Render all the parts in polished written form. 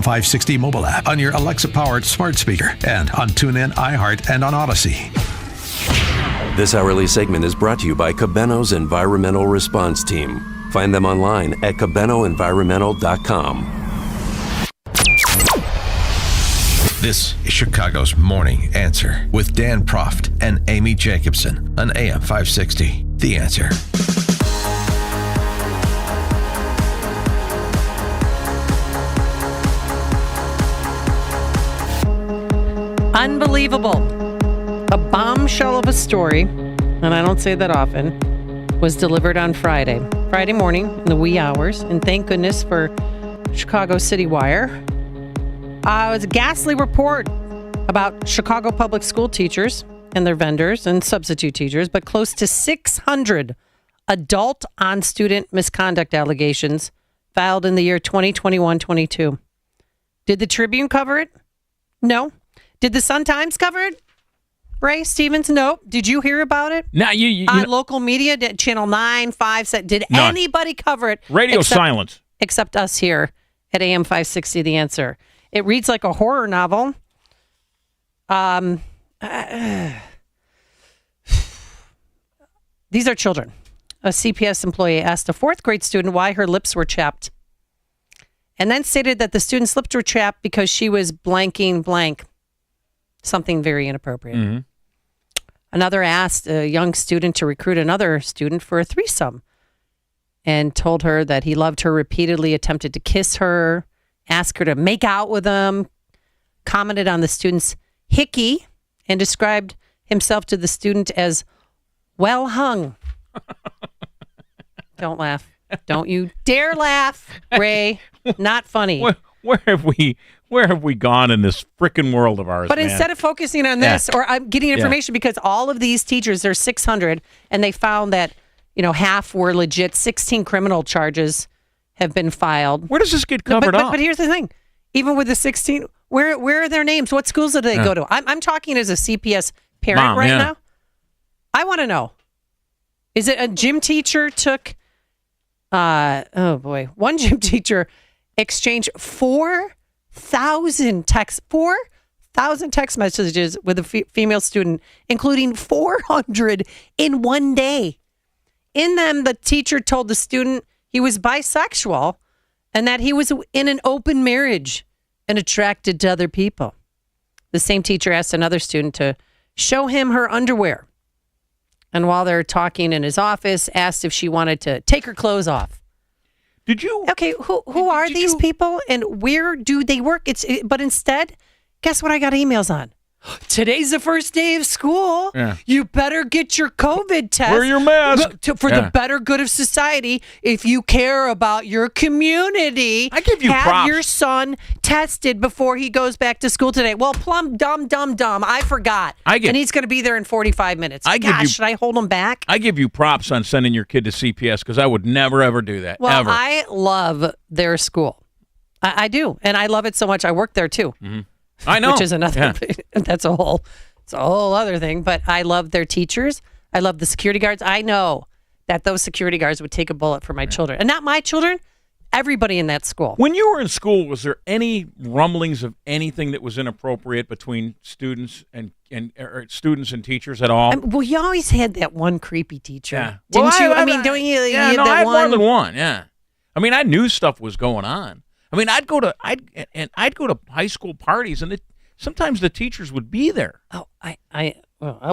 560 mobile app, on your Alexa-powered smart speaker, and on TuneIn, iHeart, and on Odyssey. This hourly segment is brought to you by Cabeno's Environmental Response Team. Find them online at cabenoenvironmental.com. This is Chicago's Morning Answer with Dan Proft and Amy Jacobson on AM 560. The Answer. Unbelievable. A bombshell of a story, and I don't say that often, was delivered on Friday morning in the wee hours, and thank goodness for Chicago City Wire. It was a ghastly report about Chicago public school teachers and their vendors and substitute teachers, but close to 600 adult on-student misconduct allegations filed in the year 2021-22. Did the Tribune cover it? No. Did the Sun-Times cover it? Ray Stevens? Nope. Did you hear about it? No, you on local media, Channel 9, 5, did anybody cover it? Radio silence. Except us here at AM 560, The Answer. It reads like a horror novel. These are children. A CPS employee asked a fourth grade student why her lips were chapped, and then stated that the student's lips were chapped because she was blanking blank. Something very inappropriate. Mm-hmm. Another asked a young student to recruit another student for a threesome and told her that he loved her, repeatedly attempted to kiss her, asked her to make out with him, commented on the student's hickey, and described himself to the student as well hung. Don't laugh. Don't you dare laugh, Ray. Not funny. Where have we gone in this frickin' world of ours? But instead of focusing on this, or I'm getting information because all of these teachers, there's 600, and they found that, half were legit. 16 criminal charges have been filed. Where does this get covered up? But here's the thing. Even with the 16, where are their names? What schools did they go to? I'm talking as a CPS parent now. I want to know. Is it a gym teacher took, one gym teacher exchanged 4,000 text messages with a female student, including 400 in one day. In them, the teacher told the student he was bisexual and that he was in an open marriage and attracted to other people. The same teacher asked another student to show him her underwear. And while they're talking in his office, asked if she wanted to take her clothes off. Did you? Okay, who are these people and where do they work? But instead, guess what I got emails on? Today's the first day of school. Yeah. You better get your COVID test. Wear your mask. For the better good of society. If you care about your community, I give you have props. your son tested before he goes back to school today. Well, plumb, dumb. I forgot. And he's going to be there in 45 minutes. Should I hold him back? I give you props on sending your kid to CPS because I would never, ever do that. Well, ever. I love their school. I do. And I love it so much. I work there too. Mm-hmm. I know. Which is another, it's a whole other thing. But I love their teachers. I love the security guards. I know that those security guards would take a bullet for my children. And not my children, everybody in that school. When you were in school, was there any rumblings of anything that was inappropriate between students and students and teachers at all? Well, you always had that one creepy teacher. Yeah. Didn't you? Don't you? Yeah, no, I had more than one. Yeah. I mean, I knew stuff was going on. I mean, I'd go to high school parties, and sometimes the teachers would be there. Oh,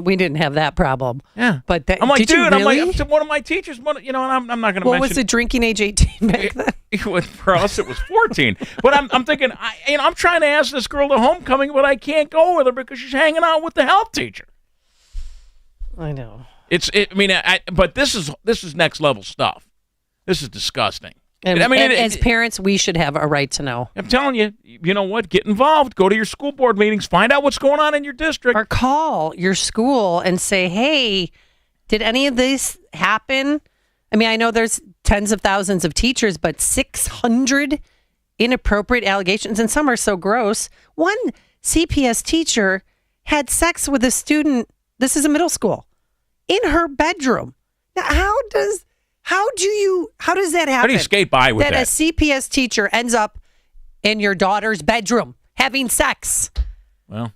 we didn't have that problem. Yeah, but I'm like, dude, really? I'm like, one of my teachers, and I'm not going to mention. What was the drinking age 18 back then? For us, it was 14. But I'm thinking, I'm trying to ask this girl to homecoming, but I can't go with her because she's hanging out with the health teacher. I know. But this is next level stuff. This is disgusting. And as parents, we should have a right to know. I'm telling you, you know what? Get involved. Go to your school board meetings. Find out what's going on in your district. Or call your school and say, hey, did any of this happen? I mean, I know there's tens of thousands of teachers, but 600 inappropriate allegations, and some are so gross. One CPS teacher had sex with a student, this is a middle school, in her bedroom. Now, how does that happen? How do you skate by with that? That a CPS teacher ends up in your daughter's bedroom having sex. Well,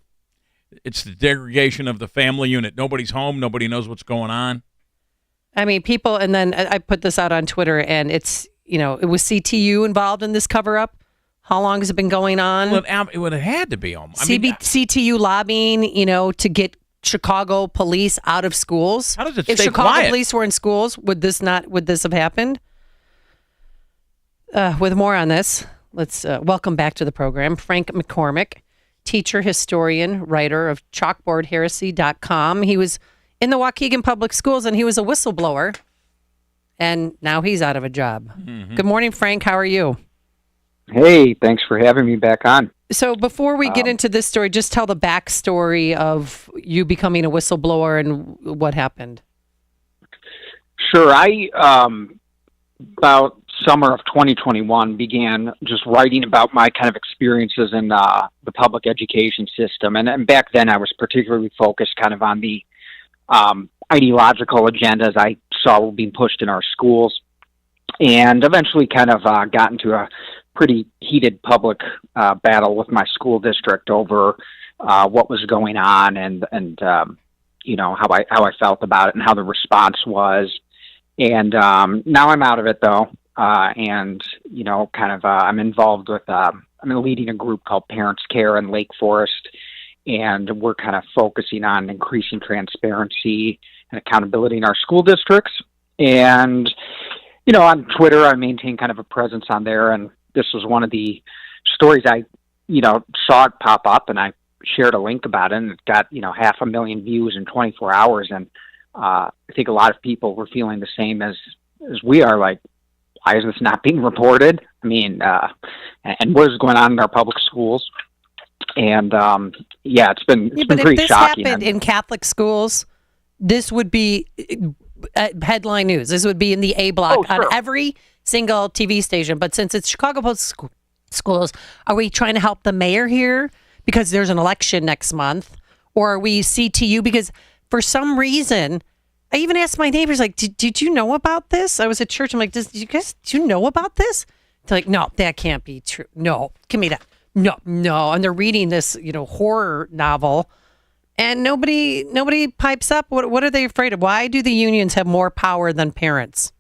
it's the degradation of the family unit. Nobody's home. Nobody knows what's going on. I mean, people, and then I put this out on Twitter, and it's, it was CTU involved in this cover-up. How long has it been going on? Well, it would have had to be almost. CTU lobbying, to get Chicago police out of schools. How does it If stay Chicago quiet? police were in schools, would this have happened? With more on this, let's welcome back to the program Frank McCormick, teacher, historian, writer of Chalkboard, He was in the Waukegan Public Schools, and he was a whistleblower, and now he's out of a job. Mm-hmm. Good morning, Frank. How are you? Hey, thanks for having me back on. So before we get into this story, just tell the backstory of you becoming a whistleblower and what happened. Sure. I, about summer of 2021, began just writing about my kind of experiences in the public education system. And back then I was particularly focused kind of on the ideological agendas I saw were being pushed in our schools, and eventually kind of got into a pretty heated public battle with my school district over what was going on and how I felt about it and how the response was. And now I'm out of it though, and I'm involved with I'm leading a group called Parents Care in Lake Forest, and we're kind of focusing on increasing transparency and accountability in our school districts. And on Twitter, I maintain kind of a presence on there, and this was one of the stories I, saw it pop up, and I shared a link about it, and it got, 500,000 views in 24 hours. And I think a lot of people were feeling the same as we are, like, why is this not being reported? I mean, and what is going on in our public schools? And it's been But pretty if this shocking. happened in Catholic schools, this would be headline news. This would be in the A block on every single TV station. But since it's Chicago Public Schools, are we trying to help the mayor here because there's an election next month? Or are we CTU? Because for some reason, I even asked my neighbors, like, did you know about this? I was at church. I'm like, do you know about this? They're like, no, that can't be true. No, give me that. No. And they're reading this, horror novel, and nobody pipes up. What are they afraid of? Why do the unions have more power than parents?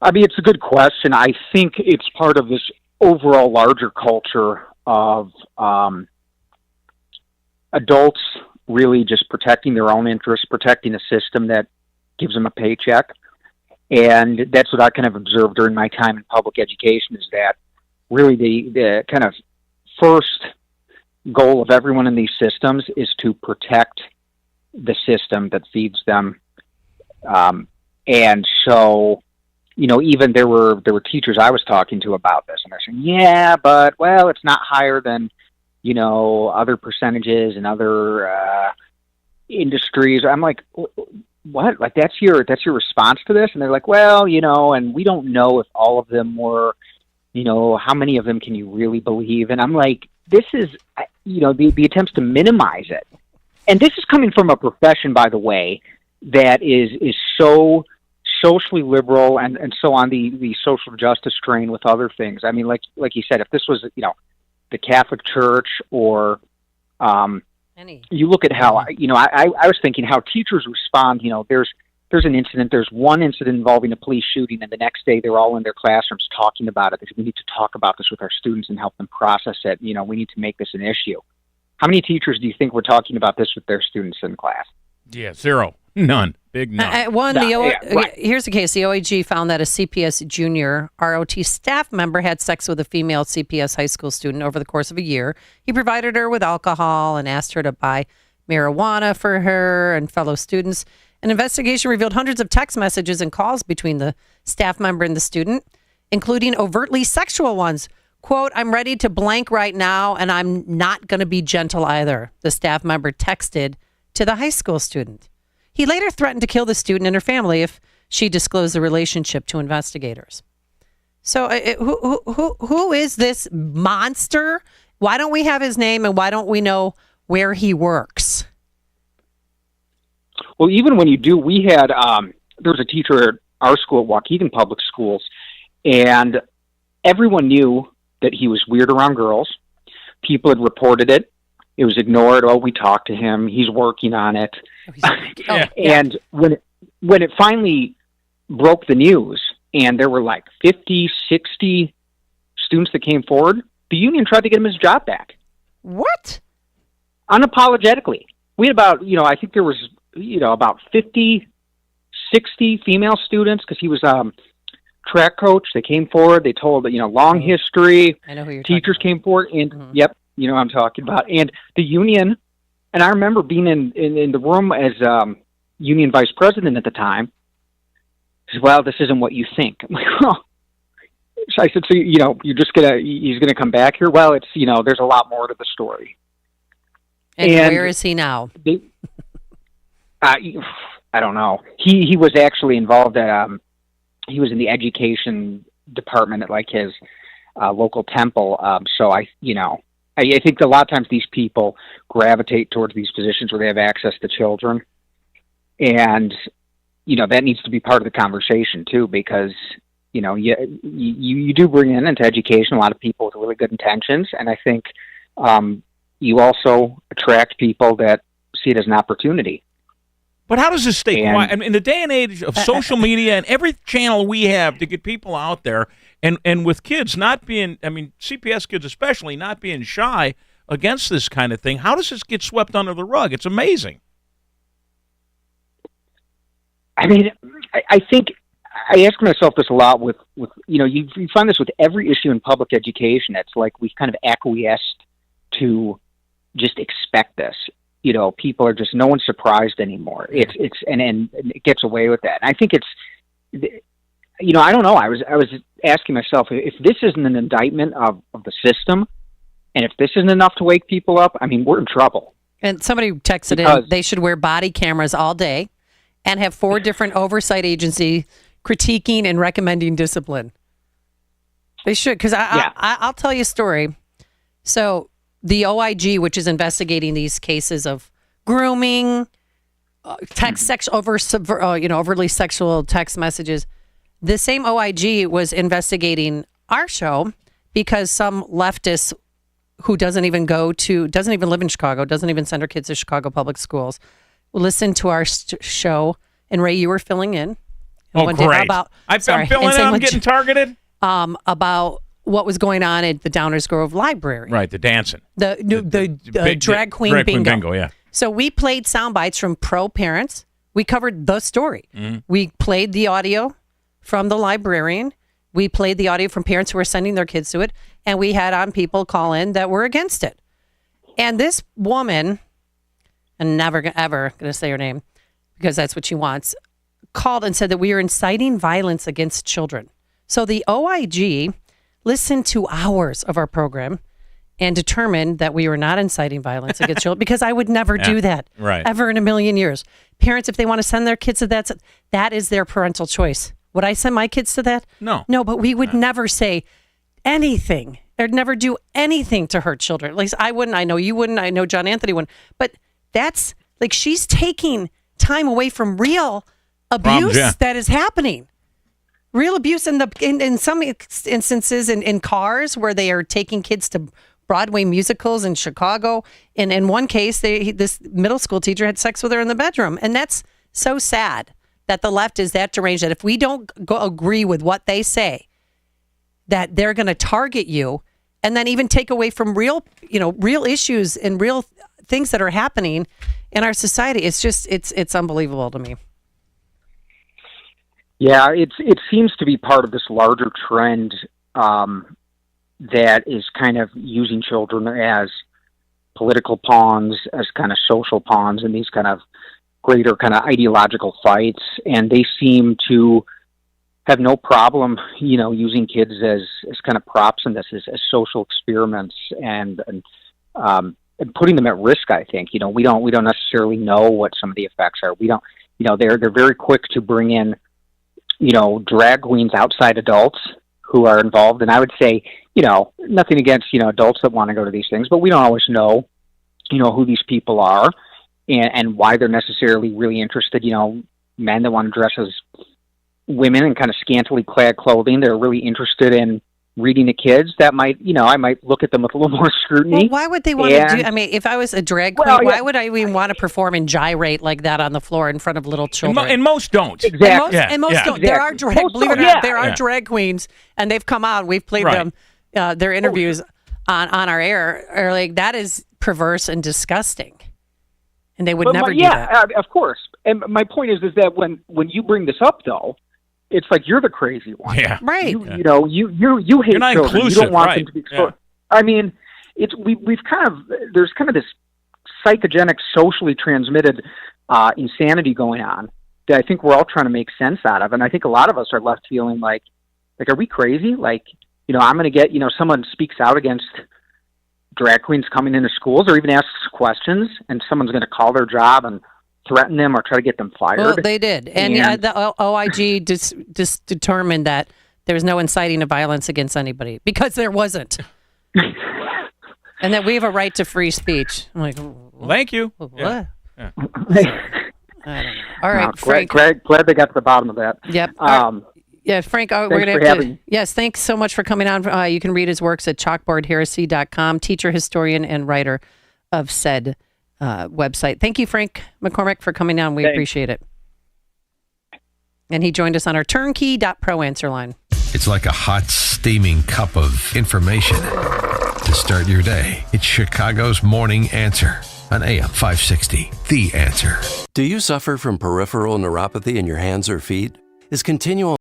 I mean, it's a good question. I think it's part of this overall larger culture of adults really just protecting their own interests, protecting a system that gives them a paycheck. And that's what I kind of observed during my time in public education, is that really the kind of first goal of everyone in these systems is to protect the system that feeds them. And so, even there were teachers I was talking to about this, and they're saying, it's not higher than, other percentages and other industries. I'm like, what? Like, that's your response to this? And they're like, and we don't know if all of them were, how many of them can you really believe? And I'm like, this is, the attempts to minimize it. And this is coming from a profession, by the way, that is so socially liberal and so on the social justice train with other things. I mean, like you said, if this was, the Catholic Church or, you look at how, I was thinking how teachers respond. There's an incident, there's one incident involving a police shooting, and the next day they're all in their classrooms talking about it. We need to talk about this with our students and help them process it. We need to make this an issue. How many teachers do you think were talking about this with their students in class? Yeah, zero. None. Big none. Here's the case. The OAG found that a CPS junior ROT staff member had sex with a female CPS high school student over the course of a year. He provided her with alcohol and asked her to buy marijuana for her and fellow students. An investigation revealed hundreds of text messages and calls between the staff member and the student, including overtly sexual ones. Quote, "I'm ready to blank right now, and I'm not going to be gentle either," the staff member texted to the high school student. He later threatened to kill the student and her family if she disclosed the relationship to investigators. So who is this monster? Why don't we have his name, and why don't we know where he works? Well, even when you do, we had, there was a teacher at our school at Waukegan Public Schools, and everyone knew that he was weird around girls. People had reported it. It was ignored. Oh, we talked to him. He's working on it. And when it finally broke the news, and there were like 50, 60 students that came forward, the union tried to get him his job back. What? Unapologetically. We had about, I think there was, about 50, 60 female students, because he was track coach. They came forward. They told, long history. I know who you're Teachers talking came forward, and yep, you know what I'm talking about. And the union, and I remember being in the room as union vice president at the time. He said, well, this isn't what you think. I'm like, well, so I said, so, he's gonna come back here? Well, it's, there's a lot more to the story. And where is he now? I don't know. He was actually involved at, he was in the education department at like his local temple. So I think a lot of times these people gravitate towards these positions where they have access to children. And, that needs to be part of the conversation too, because, you do bring into education a lot of people with really good intentions. And I think you also attract people that see it as an opportunity. But how does this stay quiet? I mean, in the day and age of social media and every channel we have to get people out there, and with kids not being, CPS kids especially, not being shy against this kind of thing, how does this get swept under the rug? It's amazing. I think I ask myself this a lot with you find this with every issue in public education. It's like we've kind of acquiesced to just expect this. People are just, no one's surprised anymore. And it gets away with that. And I think it's, I don't know. I was asking myself, if this isn't an indictment of the system, and if this isn't enough to wake people up, we're in trouble. And somebody texted in, they should wear body cameras all day and have 4 different oversight agencies critiquing and recommending discipline. They should, because I'll tell you a story. So the OIG, which is investigating these cases of grooming, overly sexual text messages, the same OIG was investigating our show because some leftist who doesn't even live in Chicago, doesn't even send her kids to Chicago public schools, listened to our show. And Ray, you were filling in. Oh, great! I'm filling in. I'm getting targeted. About what was going on at the Downers Grove Library. Right, the dancing. The drag queen bingo. Yeah. So we played sound bites from pro parents. We covered the story. Mm-hmm. We played the audio from the librarian. We played the audio from parents who were sending their kids to it. And we had on people call in that were against it. And this woman, I'm never ever going to say her name because that's what she wants, called and said that we are inciting violence against children. So the OIG listened to hours of our program and determined that we were not inciting violence against children, because I would never do that ever in a million years. Parents, if they want to send their kids to that is their parental choice. Would I send my kids to that? No. No, but we would never say anything or never do anything to hurt children. At least I wouldn't. I know you wouldn't. I know John Anthony wouldn't. But that's like, she's taking time away from real abuse that is happening. Real abuse in some instances in cars where they are taking kids to Broadway musicals in Chicago. And in one case, this middle school teacher had sex with her in the bedroom. And that's so sad that the left is that deranged that if we don't agree with what they say, that they're going to target you and then even take away from real issues and real things that are happening in our society. It's just, it's unbelievable to me. Yeah, it seems to be part of this larger trend that is kind of using children as political pawns, as kind of social pawns in these kind of greater kind of ideological fights. And they seem to have no problem, using kids as kind of props in this, as social experiments and putting them at risk. I think, we don't necessarily know what some of the effects are. We don't, they're very quick to bring in, drag queens, outside adults who are involved. And I would say, nothing against, adults that want to go to these things, but we don't always know, who these people are and why they're necessarily really interested. Men that want to dress as women in kind of scantily clad clothing, they're really interested in, reading to kids, that might, I might look at them with a little more scrutiny. Well, why would they want to do? I mean, if I was a drag queen, why would I even want to perform and gyrate like that on the floor in front of little children? And most don't. Exactly. And most don't. Exactly. There are drag, believe it or not, there are drag queens, and they've come out. We've played them, their interviews on our air. Or like that is perverse and disgusting, and they would never do that. Of course. And my point is that when you bring this up, though, it's like you're the crazy one. Yeah. Right. You hate You're not children. inclusive, You don't want right. them to be exposed. I mean, we've there's kind of this psychogenic, socially transmitted insanity going on that I think we're all trying to make sense out of, and I think a lot of us are left feeling like are we crazy? Like, I'm going to get someone speaks out against drag queens coming into schools, or even asks questions, and someone's going to call their job and threaten them or try to get them fired. Well, they did. And the OIG determined that there's no inciting of violence against anybody because there wasn't. And that we have a right to free speech. I'm like, thank you. What? Yeah. I don't know. All right, Frank. Glad they got to the bottom of that. Yep. Yeah, Frank, we're going to have to. Yes, thanks so much for coming on. You can read his works at chalkboardheresy.com, teacher, historian, and writer of said website. Thank you, Frank McCormick, for coming on. We appreciate it. And he joined us on our turnkey.pro answer line. It's like a hot, steaming cup of information to start your day. It's Chicago's Morning Answer on AM 560. The Answer. Do you suffer from peripheral neuropathy in your hands or feet? Is continual